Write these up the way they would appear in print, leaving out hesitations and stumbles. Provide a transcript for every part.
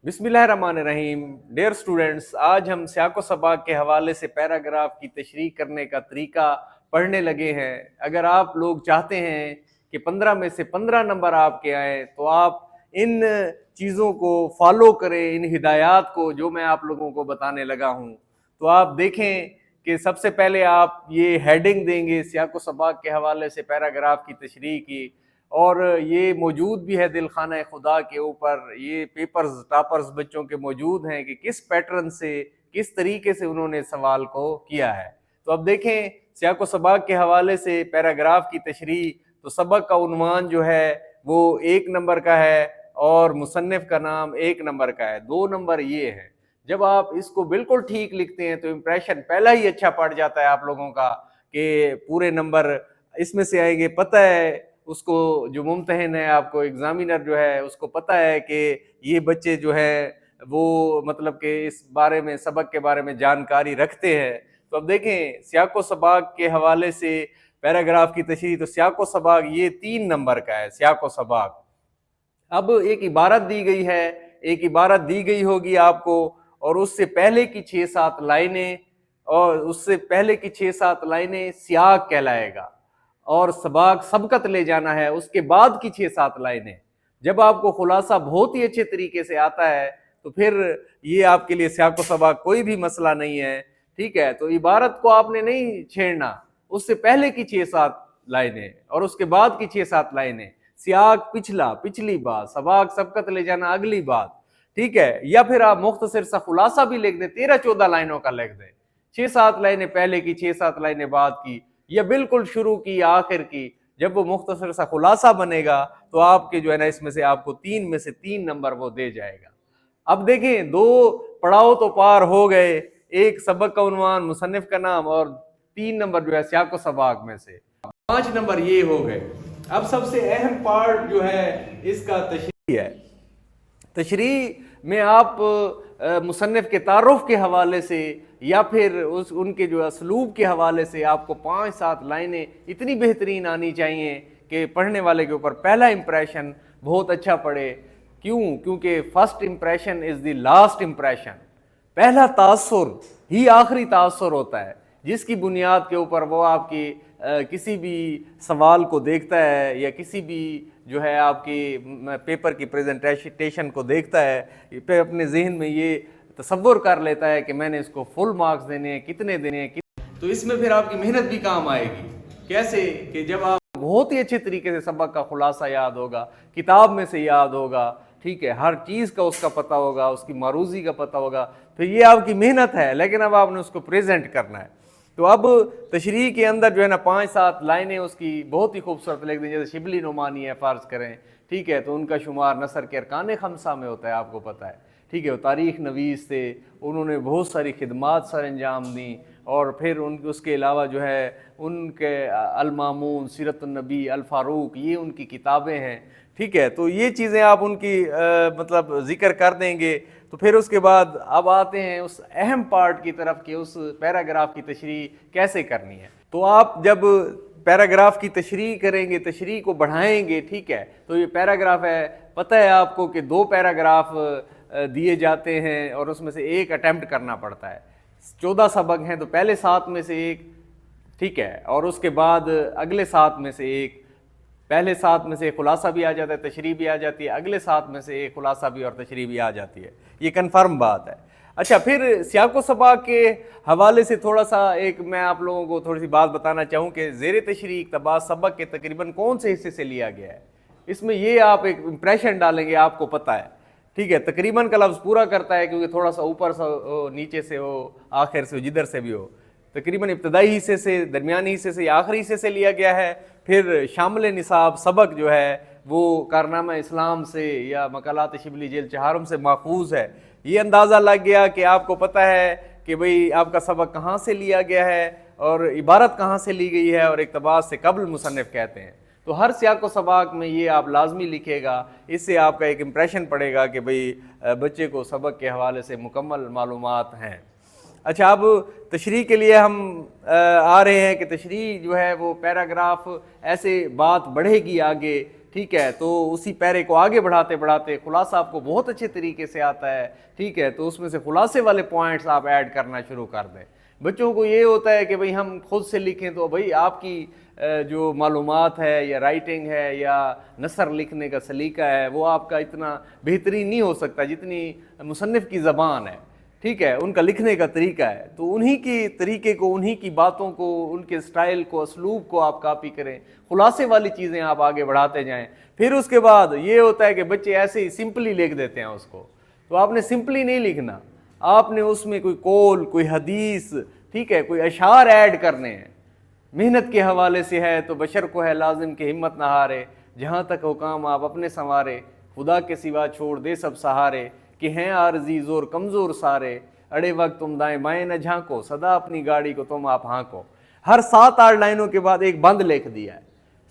बिस्मिल्लाहिर्रहमानिर्रहीम। Dear students, आज हम सियाको सबाक के हवाले से पैराग्राफ की तशरीह करने का तरीका पढ़ने लगे हैं। अगर आप लोग चाहते हैं कि 15 में से 15 नंबर आपके आए तो आप इन चीज़ों को फॉलो करें, इन हिदायत को जो मैं आप लोगों को बताने लगा हूँ। तो आप देखें कि सबसे पहले आप ये हेडिंग देंगे सियाको सबाक के हवाले से पैराग्राफ की तशरीह की, और ये मौजूद भी है दिल खाना खुदा के ऊपर। ये पेपर्स टॉपर्स बच्चों के मौजूद हैं कि किस पैटर्न से, किस तरीके से उन्होंने सवाल को किया है। तो अब देखें सियाको सबाक के हवाले से पैराग्राफ की तशरीह। तो सबक का उन्वान जो है वो 1 नंबर का है और मुसन्निफ का नाम 1 नंबर का है। 2 नंबर ये है। जब आप इसको बिल्कुल ठीक लिखते हैं तो इम्प्रेशन पहला ही अच्छा पड़ जाता है आप लोगों का कि पूरे नंबर इसमें से आएंगे। पता है उसको, जो मुम्तहिन है, आपको एग्जामिनर जो है उसको पता है कि ये बच्चे जो है वो मतलब कि इस बारे में, सबक के बारे में जानकारी रखते हैं। तो अब देखें सियाको सबाक के हवाले से पैराग्राफ की तशरीह। तो सियाको सबाक ये 3 नंबर का है सियाको सबाक। अब एक इबारत दी गई है, एक इबारत दी गई होगी आपको, और उससे पहले की 6-7 लाइनें, और उससे पहले की 6-7 लाइनें सियाक कहलाएगा, और सबाक सबकत ले जाना है उसके बाद की 6-7 लाइनें। जब आपको खुलासा बहुत ही अच्छे तरीके से आता है तो फिर ये आपके लिए सियाको सबाक कोई भी मसला नहीं है। ठीक है, तो इबारत को आपने नहीं छेड़ना, उससे पहले की 6-7 लाइनें और उसके बाद की 6-7 लाइनें। सियाक पिछला, पिछली बात, सबाक सबकत ले जाना अगली बात। ठीक है, या फिर आप मुख्तसर सा खुलासा भी लिख दें, 13-14 लाइनों का लिख दें, 6-7 लाइनें पहले की, 6-7 लाइनें बाद की, या बिल्कुल शुरू की या आखिर की। जब वो मुख्तसर सा खुलासा बनेगा तो आपके जो है ना, इसमें से आपको 3 में से 3 नंबर वो दे जाएगा। अब देखें 2 पड़ाव तो पार हो गए, एक सबक का उन्वान, मुसन्निफ का नाम, और 3 नंबर जो है सियाको सबाक में से 5 नंबर ये हो गए। अब सबसे अहम पार्ट जो है इसका तशरीह है। तशरीह में आप मुसन्निफ के तारुफ के हवाले से या फिर उनके जो असलूब के हवाले से आपको 5-7 लाइनें इतनी बेहतरीन आनी चाहिए कि पढ़ने वाले के ऊपर पहला इंप्रेशन बहुत अच्छा पड़े। क्यों? क्योंकि first impression is the last impression. पहला तासुर ही आखिरी तासुर होता है, जिसकी बुनियाद के ऊपर वो आपकी किसी भी सवाल को देखता है या किसी भी जो है आपकी पेपर की प्रेजेंटेशन को देखता है, पे अपने जहन में ये तसव्वुर कर लेता है कि मैंने इसको फुल मार्क्स देने हैं, कितने देने हैं। तो इसमें फिर आपकी मेहनत भी काम आएगी। कैसे? कि जब आप बहुत ही अच्छे तरीके से सबक का खुलासा याद होगा, किताब में से याद होगा, ठीक है, हर चीज़ का उसका पता होगा, उसकी मारूजी का पता होगा, तो ये आपकी मेहनत है, लेकिन अब आपने उसको प्रेजेंट करना है। तो अब तशरीह के अंदर जो है ना 5-7 लाइनें उसकी बहुत ही खूबसूरत लिख दी। जैसे शिबली नुमानी है फ़र्ज़ करें, ठीक है, तो उनका शुमार नसर के अरकान खमसा में होता है, आपको पता है। ठीक है, वो तारीख़ नवीस थे, उन्होंने बहुत सारी खिदमात सर अंजाम दी, और फिर उसके अलावा जो है उनके अल-मामून, सीरतुन्नबी, अल-फ़ारूक, ये उनकी किताबें हैं। ठीक है, तो ये चीज़ें आप उनकी मतलब ज़िक्र कर देंगे। तो फिर उसके बाद अब आते हैं उस अहम पार्ट की तरफ कि उस पैराग्राफ की तशरीह कैसे करनी है। तो आप जब पैराग्राफ की तशरीह करेंगे, तशरीह को बढ़ाएंगे, ठीक है, तो ये पैराग्राफ है, पता है आपको कि 2 पैराग्राफ दिए जाते हैं और उसमें से एक अटेम्प्ट करना पड़ता है। 14 सबक हैं तो पहले 7 में से एक, ठीक है, और उसके बाद अगले 7 में से एक। पहले 7 में से खुलासा भी आ जाता है, तशरीह भी आ जाती है, अगले 7 में से एक खुलासा भी और तशरीह भी आ जाती है। ये कन्फर्म बात है। अच्छा, फिर सियाको सबाक के हवाले से थोड़ा सा एक मैं आप लोगों को थोड़ी सी बात बताना चाहूँ कि ज़ेर तशरीह इक़्तिबास सबक के तकरीबन कौन से हिस्से से लिया गया है। इसमें ये आप एक इम्प्रेशन डालेंगे, आपको पता है, ठीक है, तकरीबन का लफ्ज़ पूरा करता है क्योंकि थोड़ा सा ऊपर से हो, नीचे से हो, आखिर से हो, जिधर से भी हो। तकरीबन इब्तदाई हिस्से से, दरमियानी हिस्से से या आखिरी हिस्से से लिया गया है। फिर शामिल निसाब सबक जो है वो कारनामा इस्लाम से या मकालात शिबली जेल चहारम से माखूज है। ये अंदाज़ा लग गया कि आपको पता है कि भाई आपका सबक कहाँ से लिया गया है और इबारत कहाँ से ली गई है और इक़्तिबास से कबल मुसन्निफ कहते हैं। तो हर सियाको सबाक में ये आप लाजमी लिखेगा, इससे आपका एक इम्प्रेशन पड़ेगा कि भाई बच्चे को सबक के हवाले से मुकम्मल मालूमात हैं। अच्छा, अब तशरीह के लिए हम आ रहे हैं कि तशरीह जो है वो पैराग्राफ ऐसे बात बढ़ेगी आगे ٹھیک ہے، تو اسی پیرے کو آگے بڑھاتے بڑھاتے خلاصہ آپ کو بہت اچھے طریقے سے آتا ہے، ٹھیک ہے، تو اس میں سے خلاصے والے پوائنٹس آپ ایڈ کرنا شروع کر دیں۔ بچوں کو یہ ہوتا ہے کہ بھئی ہم خود سے لکھیں، تو بھئی آپ کی جو معلومات ہے یا رائٹنگ ہے یا نثر لکھنے کا سلیقہ ہے وہ آپ کا اتنا بہترین نہیں ہو سکتا جتنی مصنف کی زبان ہے، ٹھیک ہے، ان کا لکھنے کا طریقہ ہے، تو انہی کی طریقے کو، انہی کی باتوں کو، ان کے سٹائل کو، اسلوب کو آپ کاپی کریں، خلاصے والی چیزیں آپ آگے بڑھاتے جائیں۔ پھر اس کے بعد یہ ہوتا ہے کہ بچے ایسے ہی سمپلی لکھ دیتے ہیں اس کو، تو آپ نے سمپلی نہیں لکھنا، آپ نے اس میں کوئی قول، کوئی حدیث، ٹھیک ہے، کوئی اشعار ایڈ کرنے ہیں۔ محنت کے حوالے سے ہے تو بشر کو ہے لازم کہ ہمت نہ ہارے، جہاں تک ہو کام آپ اپنے سنوارے، خدا کے سوا چھوڑ دے سب سہارے، کہ ہیں عارضی زور کمزور سارے، اڑے وقت تم دائیں بائیں نہ جھانکو، سدا اپنی گاڑی کو تم آپ ہانکو۔ ہر 7-8 لائنوں کے بعد ایک بند لکھ دیا ہے،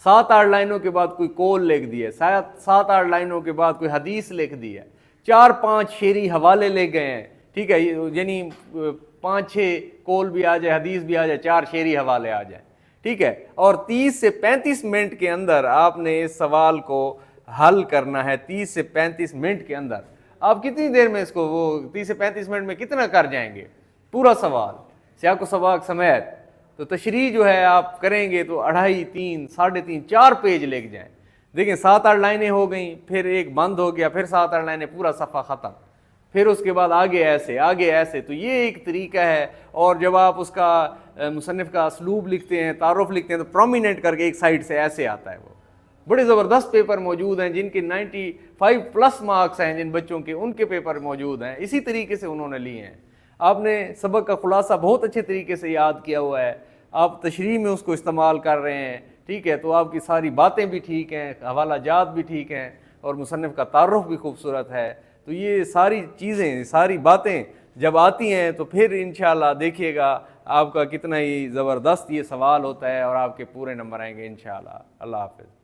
7-8 لائنوں کے بعد کوئی قول لکھ دیا ہے، 7-8 لائنوں کے بعد کوئی حدیث لکھ دی ہے، 4-5 شعری حوالے لے گئے ہیں، ٹھیک ہے، یعنی 5-6 قول بھی آ جائے، حدیث بھی آ جائے، 4 شعری حوالے آ جائیں، ٹھیک ہے، اور 30 سے 35 منٹ کے اندر آپ نے اس سوال کو حل کرنا ہے۔ 30 سے 35 منٹ کے اندر آپ کتنی دیر میں اس کو، وہ 30 سے 35 منٹ میں کتنا کر جائیں گے پورا سوال سیاق و سباق سمیت؟ تو تشریح جو ہے آپ کریں گے تو 2.5، 3، 3.5، 4 پیج لکھ جائیں۔ دیکھیں 7-8 لائنیں ہو گئیں، پھر ایک بند ہو گیا، پھر 7-8 لائنیں، پورا صفحہ ختم، پھر اس کے بعد آگے ایسے آگے ایسے۔ تو یہ ایک طریقہ ہے، اور جب آپ اس کا مصنف کا اسلوب لکھتے ہیں، تعارف لکھتے ہیں، تو پرومیننٹ کر کے ایک سائڈ سے ایسے آتا ہے۔ وہ بڑے زبردست پیپر موجود ہیں جن کے 95+ مارکس ہیں، جن بچوں کے، ان کے پیپر موجود ہیں، اسی طریقے سے انہوں نے لیے ہیں۔ آپ نے سبق کا خلاصہ بہت اچھے طریقے سے یاد کیا ہوا ہے، آپ تشریح میں اس کو استعمال کر رہے ہیں، ٹھیک ہے، تو آپ کی ساری باتیں بھی ٹھیک ہیں، حوالہ جات بھی ٹھیک ہیں، اور مصنف کا تعارف بھی خوبصورت ہے۔ تو یہ ساری چیزیں، ساری باتیں جب آتی ہیں تو پھر انشاءاللہ دیکھیے گا آپ کا کتنا ہی زبردست یہ سوال ہوتا ہے، اور آپ کے پورے نمبر آئیں گے انشاءاللہ۔ اللہ حافظ۔